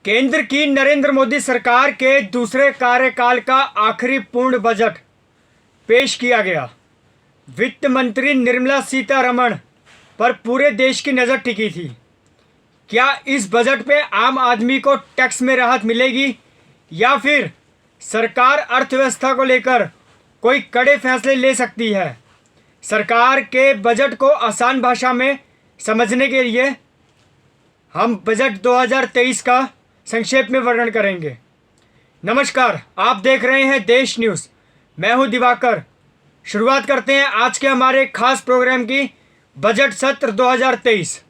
केंद्र की नरेंद्र मोदी सरकार के दूसरे कार्यकाल का आखिरी पूर्ण बजट पेश किया गया। वित्त मंत्री निर्मला सीतारमण पर पूरे देश की नज़र टिकी थी। क्या इस बजट पे आम आदमी को टैक्स में राहत मिलेगी या फिर सरकार अर्थव्यवस्था को लेकर कोई कड़े फैसले ले सकती है? सरकार के बजट को आसान भाषा में समझने के लिए हम बजट 2023 का संक्षेप में वर्णन करेंगे। नमस्कार, आप देख रहे हैं देश न्यूज़। मैं हूं दिवाकर। शुरुआत करते हैं आज के हमारे खास प्रोग्राम की बजट सत्र 2023।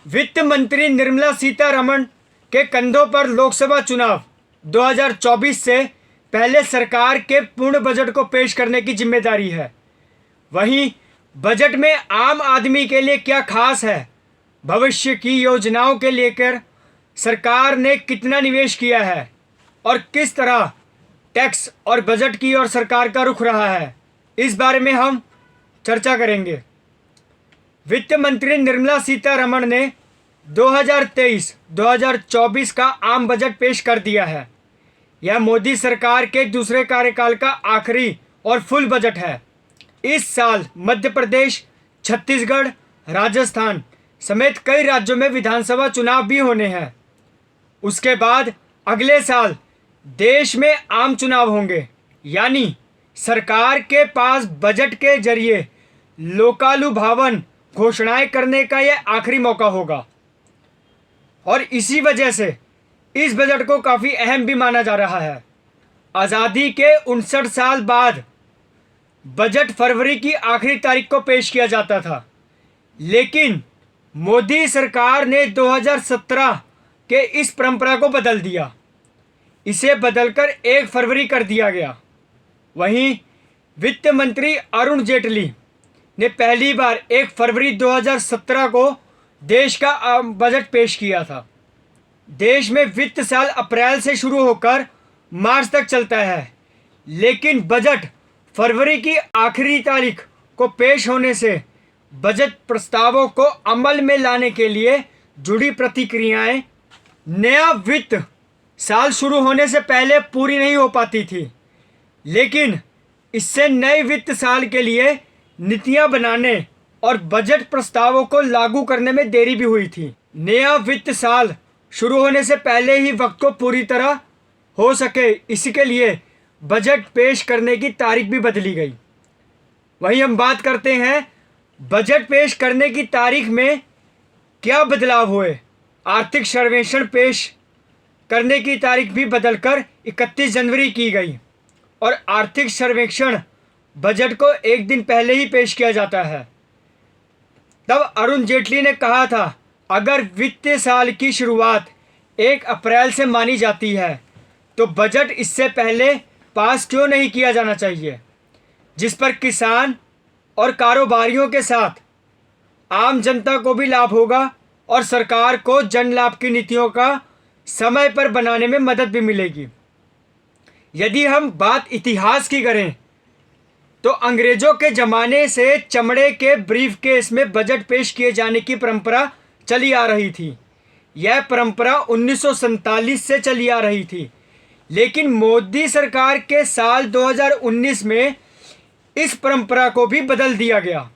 वित्त मंत्री निर्मला सीतारमण के कंधों पर लोकसभा चुनाव 2024 से पहले सरकार के पूर्ण बजट को पेश करने की जिम्मेदारी है। वहीं बजट में आम आदमी के लिए क्या खास है, भविष्य की योजनाओं के लेकर सरकार ने कितना निवेश किया है और किस तरह टैक्स और बजट की ओर सरकार का रुख रहा है, इस बारे में हम चर्चा करेंगे। वित्त मंत्री निर्मला सीतारमण ने 2023-2024 का आम बजट पेश कर दिया है। यह मोदी सरकार के दूसरे कार्यकाल का आखिरी और फुल बजट है। इस साल मध्य प्रदेश, छत्तीसगढ़, राजस्थान समेत कई राज्यों में विधानसभा चुनाव भी होने हैं। उसके बाद अगले साल देश में आम चुनाव होंगे, यानी सरकार के पास बजट के जरिए लोकालुभावन घोषणाएं करने का यह आखिरी मौका होगा और इसी वजह से इस बजट को काफ़ी अहम भी माना जा रहा है। आज़ादी के 59 साल बाद बजट फरवरी की आखिरी तारीख को पेश किया जाता था, लेकिन मोदी सरकार ने 2017 के इस परंपरा को बदल दिया। इसे बदलकर 1 फरवरी कर दिया गया। वहीं वित्त मंत्री अरुण जेटली ने पहली बार 1 फरवरी 2017 को देश का बजट पेश किया था। देश में वित्त साल अप्रैल से शुरू होकर मार्च तक चलता है, लेकिन बजट फरवरी की आखिरी तारीख को पेश होने से बजट प्रस्तावों को अमल में लाने के लिए जुड़ी प्रतिक्रियाएं नया वित्त साल शुरू होने से पहले पूरी नहीं हो पाती थी, लेकिन इससे नए वित्त साल के लिए नीतियां बनाने और बजट प्रस्तावों को लागू करने में देरी भी हुई थी। नया वित्त साल शुरू होने से पहले ही वक्त को पूरी तरह हो सके, इसके लिए बजट पेश करने की तारीख भी बदली गई। वहीं हम बात करते हैं बजट पेश करने की तारीख में क्या बदलाव हुए। आर्थिक सर्वेक्षण पेश करने की तारीख भी बदलकर 31 जनवरी की गई और आर्थिक सर्वेक्षण बजट को एक दिन पहले ही पेश किया जाता है। तब अरुण जेटली ने कहा था, अगर वित्तीय साल की शुरुआत 1 अप्रैल से मानी जाती है तो बजट इससे पहले पास क्यों नहीं किया जाना चाहिए, जिस पर किसान और कारोबारियों के साथ आम जनता को भी लाभ होगा और सरकार को जन लाभ की नीतियों का समय पर बनाने में मदद भी मिलेगी। यदि हम बात इतिहास की करें तो अंग्रेजों के ज़माने से चमड़े के ब्रीफकेस में बजट पेश किए जाने की परंपरा चली आ रही थी। यह परंपरा 1947 से चली आ रही थी, लेकिन मोदी सरकार के साल 2019 में इस परंपरा को भी बदल दिया गया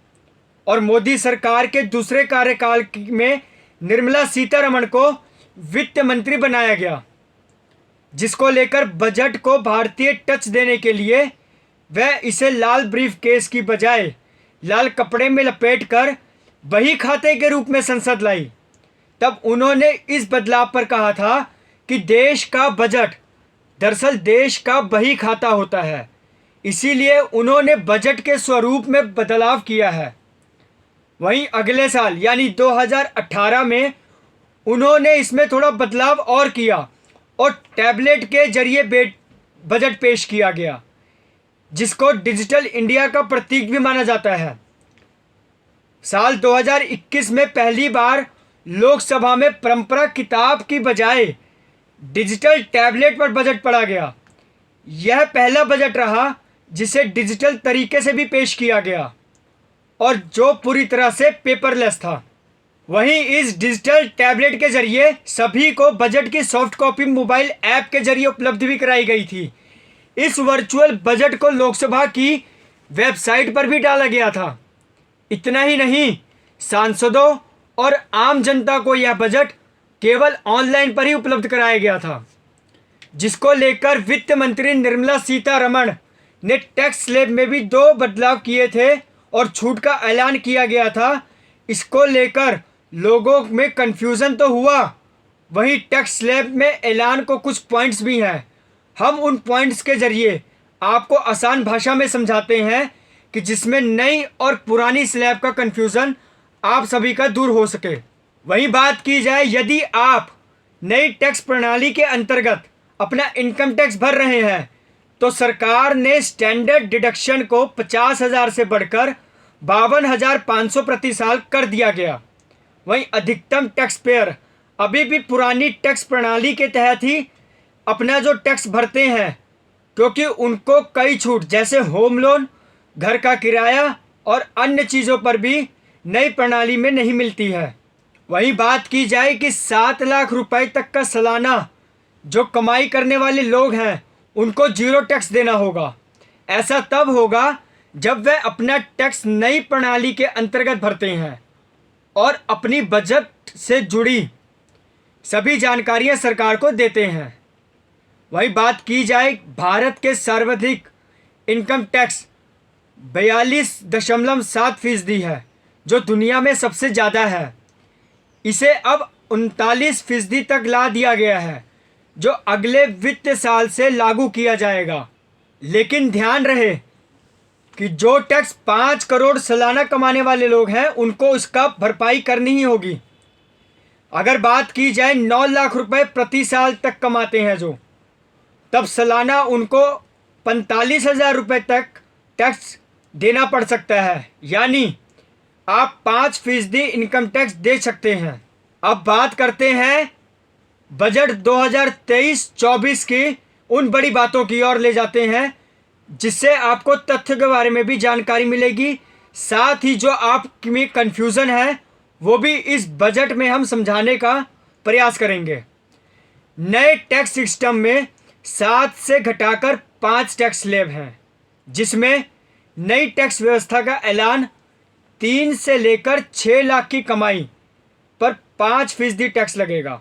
और मोदी सरकार के दूसरे कार्यकाल में निर्मला सीतारमण को वित्त मंत्री बनाया गया, जिसको लेकर बजट को भारतीय टच देने के लिए वह इसे लाल ब्रीफकेस की बजाय लाल कपड़े में लपेटकर बही खाते के रूप में संसद लाई। तब उन्होंने इस बदलाव पर कहा था कि देश का बजट दरअसल देश का बही खाता होता है, इसीलिए उन्होंने बजट के स्वरूप में बदलाव किया है। वहीं अगले साल यानी 2018 में उन्होंने इसमें थोड़ा बदलाव और किया और टैबलेट के जरिए बजट पेश किया गया, जिसको डिजिटल इंडिया का प्रतीक भी माना जाता है। साल 2021 में पहली बार लोकसभा में परंपरा किताब की बजाय डिजिटल टैबलेट पर बजट पढ़ा गया। यह पहला बजट रहा जिसे डिजिटल तरीके से भी पेश किया गया और जो पूरी तरह से पेपरलेस था। वहीं इस डिजिटल टैबलेट के जरिए सभी को बजट की सॉफ्ट कॉपी मोबाइल ऐप के जरिए उपलब्ध भी कराई गई थी। इस वर्चुअल बजट को लोकसभा की वेबसाइट पर भी डाला गया था। इतना ही नहीं, सांसदों और आम जनता को यह बजट केवल ऑनलाइन पर ही उपलब्ध कराया गया था, जिसको लेकर वित्त मंत्री निर्मला सीतारमण ने टैक्स स्लैब में भी 2 बदलाव किए थे और छूट का ऐलान किया गया था। इसको लेकर लोगों में कन्फ्यूज़न तो हुआ, वहीं टैक्स स्लैब में ऐलान को कुछ पॉइंट्स भी हैं। हम उन पॉइंट्स के जरिए आपको आसान भाषा में समझाते हैं कि जिसमें नई और पुरानी स्लैब का कन्फ्यूज़न आप सभी का दूर हो सके। वहीं बात की जाए, यदि आप नई टैक्स प्रणाली के अंतर्गत अपना इनकम टैक्स भर रहे हैं तो सरकार ने स्टैंडर्ड डिडक्शन को 50,000 से बढ़कर 52,500 प्रति साल कर दिया गया। वहीं अधिकतम टैक्स पेयर अभी भी पुरानी टैक्स प्रणाली के तहत ही अपना जो टैक्स भरते हैं, क्योंकि उनको कई छूट जैसे होम लोन, घर का किराया और अन्य चीज़ों पर भी नई प्रणाली में नहीं मिलती है। वहीं बात की जाए कि 7 लाख रुपए तक का सालाना जो कमाई करने वाले लोग हैं उनको 0 टैक्स देना होगा। ऐसा तब होगा जब वह अपना टैक्स नई प्रणाली के अंतर्गत भरते हैं और अपनी बजट से जुड़ी सभी जानकारियां सरकार को देते हैं। वही बात की जाए, भारत के सर्वाधिक इनकम टैक्स 42.7% है, जो दुनिया में सबसे ज़्यादा है। इसे अब 39% तक ला दिया गया है, जो अगले वित्त साल से लागू किया जाएगा। लेकिन ध्यान रहे कि जो टैक्स 5 करोड़ सालाना कमाने वाले लोग हैं उनको इसका भरपाई करनी ही होगी। अगर बात की जाए 9 लाख रुपए प्रति साल तक कमाते हैं जो, तब सालाना उनको 45,000 रुपये तक टैक्स देना पड़ सकता है, यानी आप 5% इनकम टैक्स दे सकते हैं। अब बात करते हैं बजट 2023-24 की उन बड़ी बातों की ओर ले जाते हैं, जिससे आपको तथ्य के बारे में भी जानकारी मिलेगी। साथ ही जो आप में कन्फ्यूज़न है वो भी इस बजट में हम समझाने का प्रयास करेंगे। नए टैक्स सिस्टम में 7 से घटाकर 5 टैक्स स्लैब हैं, जिसमें नई टैक्स व्यवस्था का ऐलान 3 से लेकर 6 लाख की कमाई पर 5% टैक्स लगेगा।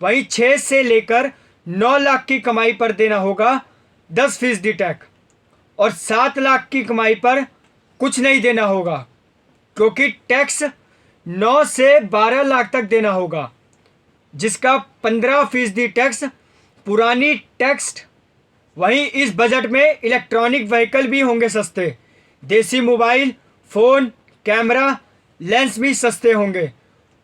वहीं 6 से लेकर 9 लाख की कमाई पर देना होगा 10% टैक्स, और 7 लाख की कमाई पर कुछ नहीं देना होगा, क्योंकि टैक्स 9 से 12 लाख तक देना होगा, जिसका 15% टैक्स पुरानी टैक्स। वहीं इस बजट में इलेक्ट्रॉनिक व्हीकल भी होंगे सस्ते। देसी मोबाइल फ़ोन, कैमरा, लेंस भी सस्ते होंगे।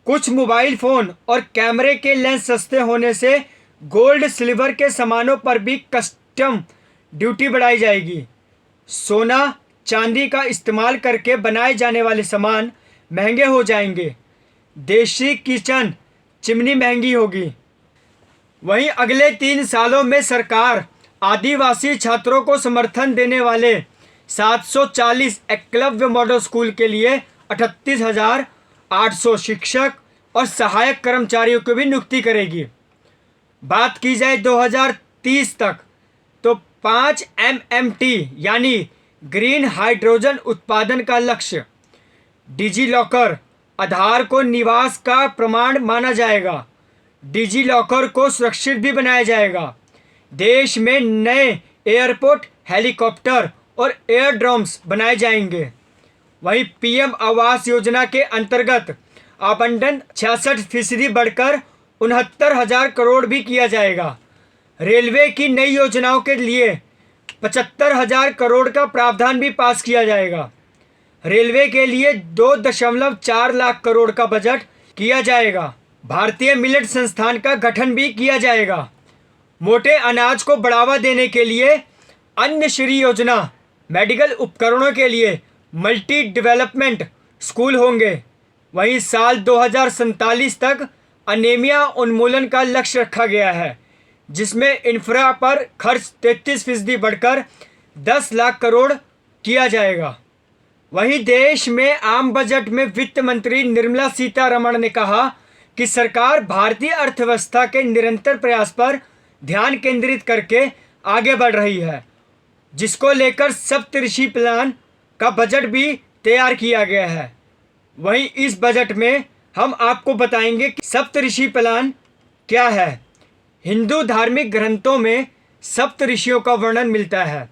कुछ मोबाइल फ़ोन और कैमरे के लेंस सस्ते होने से गोल्ड सिल्वर के सामानों पर भी कस्टम ड्यूटी बढ़ाई जाएगी। सोना चांदी का इस्तेमाल करके बनाए जाने वाले सामान महंगे हो जाएंगे। देशी किचन चिमनी महंगी होगी। वहीं अगले 3 सालों में सरकार आदिवासी छात्रों को समर्थन देने वाले 740 एकलव्य मॉडल स्कूल के लिए 38,800 शिक्षक और सहायक कर्मचारियों की भी नियुक्ति करेगी। बात की जाए 2030 तक तो 5 MMT यानी ग्रीन हाइड्रोजन उत्पादन का लक्ष्य। डिजी लॉकर आधार को निवास का प्रमाण माना जाएगा। डिजी लॉकर को सुरक्षित भी बनाया जाएगा। देश में नए एयरपोर्ट, हेलीकॉप्टर और एयरड्रोम्स बनाए जाएंगे। वहीं PM आवास योजना के अंतर्गत आवंटन 66% बढ़कर 69,000 करोड़ भी किया जाएगा। रेलवे की नई योजनाओं के लिए 75,000 करोड़ का प्रावधान भी पास किया जाएगा। रेलवे के लिए 2.4 लाख करोड़ का बजट किया जाएगा। भारतीय मिलेट संस्थान का गठन भी किया जाएगा। मोटे अनाज को बढ़ावा देने के लिए अन्न श्री योजना, मेडिकल उपकरणों के लिए मल्टी डेवलपमेंट स्कूल होंगे। वहीं साल 2047 तक अनीमिया उन्मूलन का लक्ष्य रखा गया है, जिसमें इंफ्रा पर खर्च 33% बढ़कर 10 लाख करोड़ किया जाएगा। वहीं देश में आम बजट में वित्त मंत्री निर्मला सीतारमण ने कहा कि सरकार भारतीय अर्थव्यवस्था के निरंतर प्रयास पर ध्यान केंद्रित करके आगे बढ़ रही है, जिसको लेकर सप्तऋषि प्लान का बजट भी तैयार किया गया है। वहीं इस बजट में हम आपको बताएंगे कि सप्तऋषि प्लान क्या है। हिंदू धार्मिक ग्रंथों में सप्त ऋषियों का वर्णन मिलता है।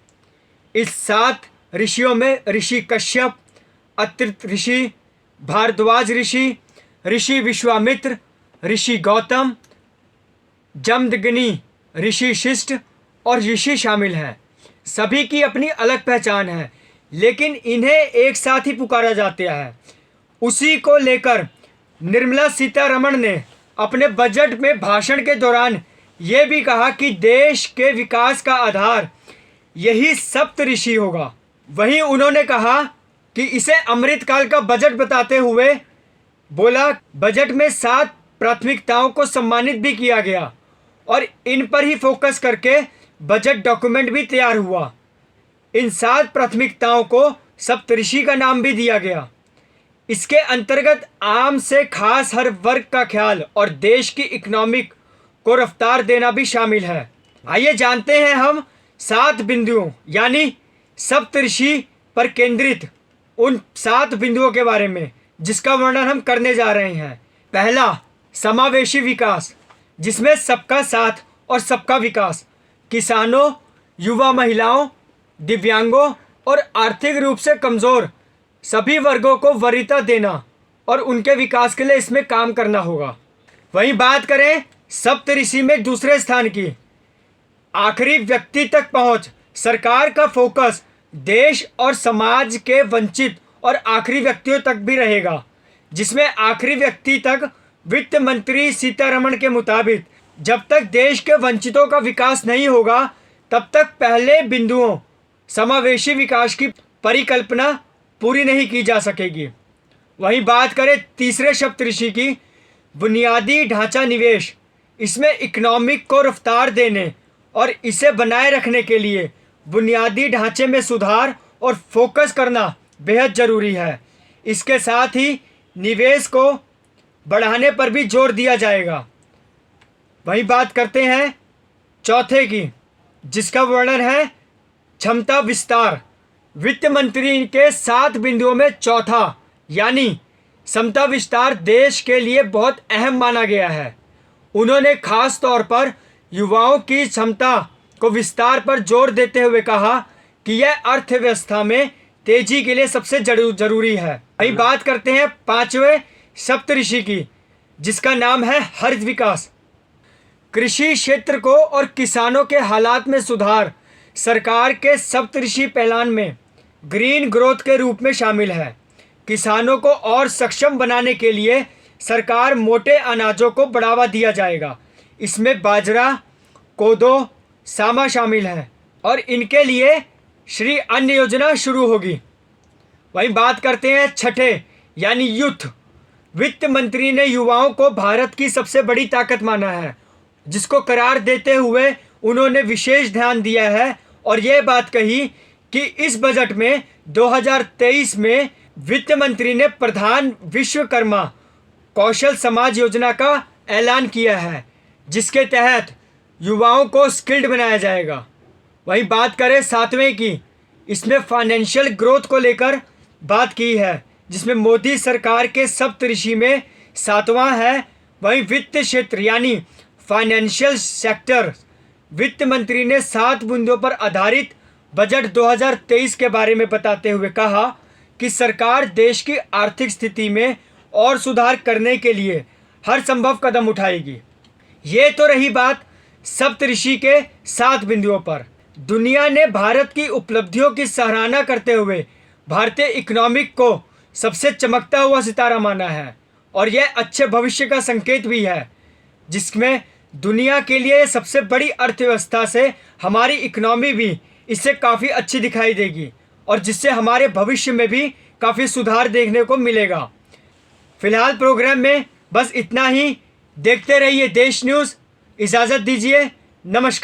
इस 7 ऋषियों में ऋषि कश्यप, अत्रि ऋषि, भारद्वाज ऋषि, ऋषि विश्वामित्र, ऋषि गौतम, जमदग्नि, ऋषि शिष्ट और ऋषि शामिल हैं। सभी की अपनी अलग पहचान है, लेकिन इन्हें एक साथ ही पुकारा जाता है। उसी को लेकर निर्मला सीतारमण ने अपने बजट में भाषण के दौरान ये भी कहा कि देश के विकास का आधार यही सप्त ऋषि होगा। वहीं उन्होंने कहा कि इसे अमृतकाल का बजट बताते हुए बोला, बजट में 7 प्राथमिकताओं को सम्मानित भी किया गया और इन पर ही फोकस करके बजट डॉक्यूमेंट भी तैयार हुआ। इन 7 प्राथमिकताओं को सप्तऋषि का नाम भी दिया गया। इसके अंतर्गत आम से खास हर वर्ग का ख्याल और देश की इकोनॉमिक को रफ्तार देना भी शामिल है। आइए जानते हैं हम 7 बिंदुओं यानी सप्तऋषि पर केंद्रित उन 7 बिंदुओं के बारे में, जिसका वर्णन हम करने जा रहे हैं। पहला, समावेशी विकास, जिसमें सबका साथ और सबका विकास, किसानों, युवा, महिलाओं, दिव्यांगों और आर्थिक रूप से कमज़ोर सभी वर्गों को वरीयता देना और उनके विकास के लिए इसमें काम करना होगा। वहीं बात करें सप्तऋषि में दूसरे स्थान की, आखिरी व्यक्ति तक पहुंच, सरकार का फोकस देश और समाज के वंचित और आखिरी व्यक्तियों तक भी रहेगा, जिसमें आखिरी व्यक्ति तक वित्त मंत्री सीतारमण के मुताबिक जब तक देश के वंचितों का विकास नहीं होगा तब तक पहले बिंदुओं समावेशी विकास की परिकल्पना पूरी नहीं की जा सकेगी। वहीं बात करें तीसरे सप्तऋषि की, बुनियादी ढांचा निवेश, इसमें इकोनॉमिक को रफ्तार देने और इसे बनाए रखने के लिए बुनियादी ढांचे में सुधार और फोकस करना बेहद ज़रूरी है। इसके साथ ही निवेश को बढ़ाने पर भी जोर दिया जाएगा। वहीं बात करते हैं चौथे की, जिसका वर्णन है क्षमता विस्तार। वित्त मंत्री के 7 बिंदुओं में चौथा यानी क्षमता विस्तार देश के लिए बहुत अहम माना गया है। उन्होंने खास तौर पर युवाओं की क्षमता को विस्तार पर जोर देते हुए कहा कि यह अर्थव्यवस्था में तेजी के लिए सबसे जरूरी है। वहीं बात करते हैं 5वें सप्तऋषि की, जिसका नाम है हरित विकास। कृषि क्षेत्र को और किसानों के हालात में सुधार सरकार के सप्तऋषि प्लान में ग्रीन ग्रोथ के रूप में शामिल है। किसानों को और सक्षम बनाने के लिए सरकार मोटे अनाजों को बढ़ावा दिया जाएगा। इसमें बाजरा, कोदो, सामा शामिल हैं और इनके लिए श्री अन्न योजना शुरू होगी। वहीं बात करते हैं छठे यानी यूथ। वित्त मंत्री ने युवाओं को भारत की सबसे बड़ी ताकत माना है, जिसको करार देते हुए उन्होंने विशेष ध्यान दिया है और यह बात कही कि इस बजट में 2023 में वित्त मंत्री ने प्रधान विश्वकर्मा कौशल समाज योजना का ऐलान किया है, जिसके तहत युवाओं को स्किल्ड बनाया जाएगा। वहीं बात करें 7वें की, इसमें फाइनेंशियल ग्रोथ को लेकर बात की है, जिसमें मोदी सरकार के सप्तऋषि में 7वां है। वहीं वित्त क्षेत्र यानी फाइनेंशियल सेक्टर, वित्त मंत्री ने 7 बिंदुओं पर आधारित बजट 2023 के बारे में बताते हुए कहा कि सरकार देश की आर्थिक स्थिति में और सुधार करने के लिए हर संभव कदम उठाएगी। ये तो रही बात सप्तऋषि के 7 बिंदुओं पर। दुनिया ने भारत की उपलब्धियों की सराहना करते हुए भारतीय इकोनॉमिक को सबसे चमकता हुआ सितारा माना है और यह अच्छे भविष्य का संकेत भी है, जिसमें दुनिया के लिए सबसे बड़ी अर्थव्यवस्था से हमारी इकोनॉमी भी इससे काफ़ी अच्छी दिखाई देगी और जिससे हमारे भविष्य में भी काफ़ी सुधार देखने को मिलेगा। फिलहाल प्रोग्राम में बस इतना ही। देखते रहिए देश न्यूज़। इजाज़त दीजिए। नमस्कार।